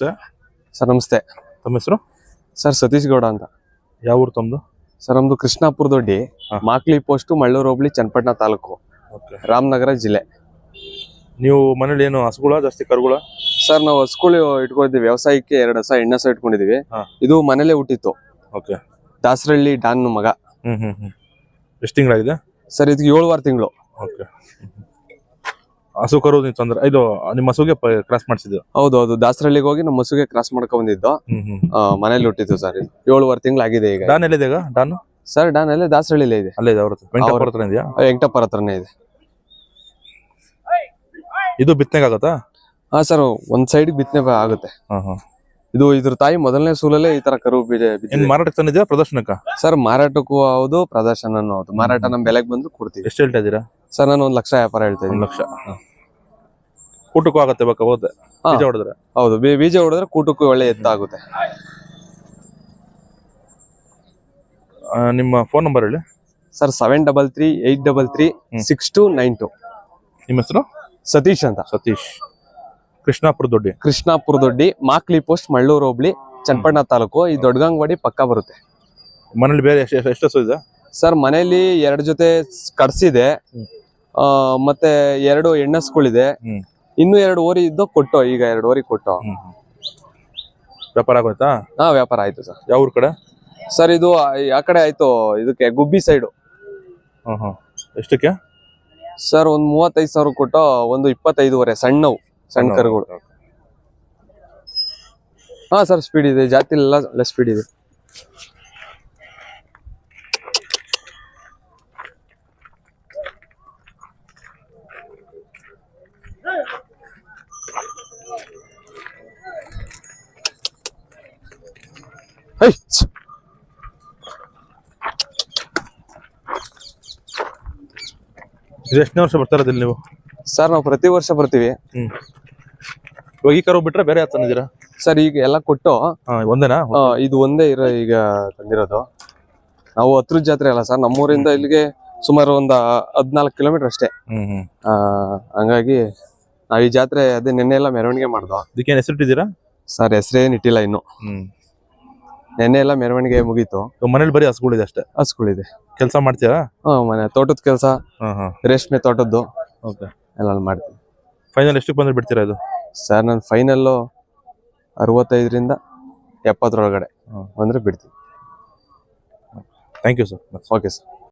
Sir ನಮಸ್ತೆ. ತಮ್ಮ ಹೆಸರು? ಸರ್ ಸತೀಶ್ ಗೌಡ ಅಂತ. ಯಾವ ಊರು ತಮ್ಮದು? ಸರ್ ನಮ್ದು ಕೃಷ್ಣಾಪುರ ದೊಡ್ಡಿ, ಮಾಕ್ಲಿ ಪೋಸ್ಟ್, ಮಳ್ಳೂರು ಹೋಬಳಿ, ಚನ್ನಪಟ್ಟಣ ತಾಲೂಕು, ರಾಮನಗರ ಜಿಲ್ಲೆ. ನೀವು ಮನೇಲಿ ಏನು ಹಸುಗಳ ಜಾಸ್ತಿ ಕರುಗಳ? ಸರ್ ನಾವು ಹಸುಗಳು ಇಟ್ಕೊಂಡಿದ್ವಿ, ವ್ಯವಸಾಯಕ್ಕೆ 2 ಹಸ ಹೆಣ್ಣು ಹಸ ಇಟ್ಕೊಂಡಿದೀವಿ. ಇದು ಮನೇಲೆ ಹುಟ್ಟಿತ್ತು. ದಾಸರಳ್ಳಿ ಡಾನ್ ಮಗ. ಎಷ್ಟು ತಿಂಗಳಾಗಿದೆ ಸರ್? ಇದಕ್ಕೆ 7 ವಾರ ತಿಂಗಳು. ಹಸು ಕರು ತೊಂದ್ರೆ ಇದು ನಿಮ್ಮ ಹಸುಗೆ ಕ್ರಾಸ್ ಮಾಡಿಸಿದ್ದು? ಹೌದು, ದಾಸರಳ್ಳಿಗೆ ಹೋಗಿ ನಮ್ಮ ಹಸುಗೆ ಕ್ರಾಸ್ ಮಾಡ್ಕೊಂಡ್ ಬಂದಿದ್ದು. ಮನೇಲಿ ಹುಟ್ಟಿತ್ತು ಸರ್. 7 ವಾರ ತಿಂಗಳು ಆಗಿದೆ ಈಗ. ಡಾನ್ ಎಲ್ಲಿದೆ ಈಗ? ಡಾನ್ ಸರ್ ಡಾನ್ ಅಲ್ಲೇ ದಾಸರಳ್ಳಿಲೇ ಇದೆ. ಅಲ್ಲೇ ಇದೆ? ವೆಂಕಟಪ್ಪರ ಹತ್ರನೇ ಇದೆ. ಇದು ಬಿತ್ತನೆಗೆ ಆಗುತ್ತಾ? ಹಾ ಸರ್, ಒಂದ್ ಸೈಡ್ ಬಿತ್ತನೆ ಆಗುತ್ತೆ. ಇದು ಇದ್ರ ತಾಯಿ ಮೊದಲನೇ ಸೂಲಲ್ಲೇ ಈ ತರ ಕರು ಮಾರಾಟಕ್ಕೆ ತಂದಿದ್ಯಾ ಪ್ರದರ್ಶನಕ್ಕ? ಸರ್ ಮಾರಾಟಕ್ಕೂ ಹೌದು, ಪ್ರದರ್ಶನನೂ ಹೌದು. ಮಾರಾಟ ನಮ್ ಬೆಲೆಗೆ ಬಂದ್ರು ಕೊಡ್ತೀವಿ. ಎಷ್ಟು ಹೇಳ್ತಾ ಇದೀರಾ? ಸರ್ ನಾನು 1 ಲಕ್ಷ ವ್ಯಾಪಾರ ಹೇಳ್ತಾ ಇದ್ದೀನಿ. 1 ಲಕ್ಷ ಕೂಟಕ್ಕೂ ಆಗತ್ತೆ ಬೇಕಾ? ಹೋದ್ರೆ ಬೀಜ ಹೊಡೆದ್ರೆ? ಹೌದು, ಬೀಜ ಹೊಡೆದ್ರೆ ಕೂಟಕ್ಕೂ ಒಳ್ಳೆ ಎತ್ತ ಆಗುತ್ತೆ. ನಿಮ್ಮ ಫೋನ್ ನಂಬರ್ ಹೇಳಿ ಸರ್. 7338336292. ನಿಮ್ಮ ಹೆಸರು? ಸತೀಶ್ ಅಂತ. ಸತೀಶ್. ಕೃಷ್ಣಾಪುರ ದೊಡ್ಡಿ, ಮಾಕ್ಲಿ ಪೋಸ್ಟ್, ಮಳ್ಳೂರು ಹೋಬಳಿ, ಚನ್ನಪಟ್ಟಣ ತಾಲೂಕು. ಈ ದೊಡ್ಡಗಂಗವಾಡಿ ಪಕ್ಕ ಬರುತ್ತೆ. ಮನೇಲಿ ಬೇರೆ ಎಷ್ಟು ಹಸು ಇದೆ? ಸರ್ ಮನೇಲಿ 2 ಜೊತೆ ಕಡ್ಸಿದೆ, ಮತ್ತೆ 2 ಹೆಣ್ಣಸ್ಗಳಿದೆ. ಇನ್ನು 2 ಓರಿ ಇದ್ದು ಕೊಟ್ಟು, ಈಗ 2 ಓರಿ ಕೊಟ್ಟು. ವ್ಯಾಪಾರ ಆಗೋಯ್ತಾ? ಹಾ, ವ್ಯಾಪಾರ ಆಯ್ತು ಸರ್. ಯಾವ ಊರ್ ಕಡೆ ಸರ್? ಇದು ಆ ಕಡೆ ಆಯ್ತು, ಇದಕ್ಕೆ ಗುಬ್ಬಿ ಸೈಡು. ಎಷ್ಟಕ್ಕೆ ಸರ್? ಒಂದು 35,000 ಕೊಟ್ಟು, ಒಂದು 25,500 ಸಣ್ಣ ಕರುಗಳು. ಹಾ ಸರ್, ಸ್ಪೀಡ್ ಇದೆ. ಜಾತಿ ಎಲ್ಲ ಸ್ಪೀಡ್ ಇದೆ. ಎಷ್ಟನೇ ವರ್ಷ ಬರ್ತಾ ಇರೋದಿಲ್ಲ ನೀವು? ಸರ್ ನಾವು ಪ್ರತಿ ವರ್ಷ ಬರ್ತೀವಿ. ಇವಾಗ ಈ ಕರು ಬಿಟ್ರೆ ಬೇರೆ ತಂದಿದ್ದೀರಾ? ಸರ್ ಈಗ ಎಲ್ಲ ಕೊಟ್ಟು ಒಂದೇನಾ? ಇದು ಒಂದೇ ಈಗ ತಂದಿರೋದು. ನಾವು ಹತ್ರ ಜಾತ್ರೆ ಅಲ್ಲ ಸರ್, ನಮ್ಮೂರಿಂದ ಇಲ್ಲಿಗೆ ಸುಮಾರು ಒಂದು 14 ಕಿಲೋಮೀಟರ್ ಅಷ್ಟೇ. ಹಂಗಾಗಿ ನಾವ್ ಈ ಜಾತ್ರೆ ಅದೇ ನಿನ್ನೆ ಎಲ್ಲ ಮೆರವಣಿಗೆ ಮಾಡ್ದೋ. ಇದಕ್ಕೇನು ಹೆಸರಿಟ್ಟಿದ್ದೀರಾ? ಸರ್ ಹೆಸರೇನ್ ಇಟ್ಟಿಲ್ಲ ಇನ್ನು. ನೆನ್ನೆ ಎಲ್ಲ ಮೆರವಣಿಗೆ ಮುಗೀತು. ಮನೇಲಿ ಬರೀ ಹಸುಗಳಿದೆ ಅಷ್ಟೇ? ಹಸುಗಳಿದೆ. ಕೆಲಸ ಮಾಡ್ತೀರಾ? ಮನೆ ತೋಟದ ಕೆಲಸ, ರೇಷ್ಮೆ ತೋಟದ್ದು ಎಲ್ಲ ಮಾಡ್ತೀವಿ. ಫೈನಲ್ ಎಷ್ಟಕ್ಕೆ ಬಂದ್ರೆ ಬಿಡ್ತೀರಾ ಇದು? ಸರ್ ನಾನು ಫೈನಲ್ಲು 65ರಿಂದ 70 ಒಳಗಡೆ ಬಂದ್ರೆ ಬಿಡ್ತೀವಿ. Thank you sir. Okay sir.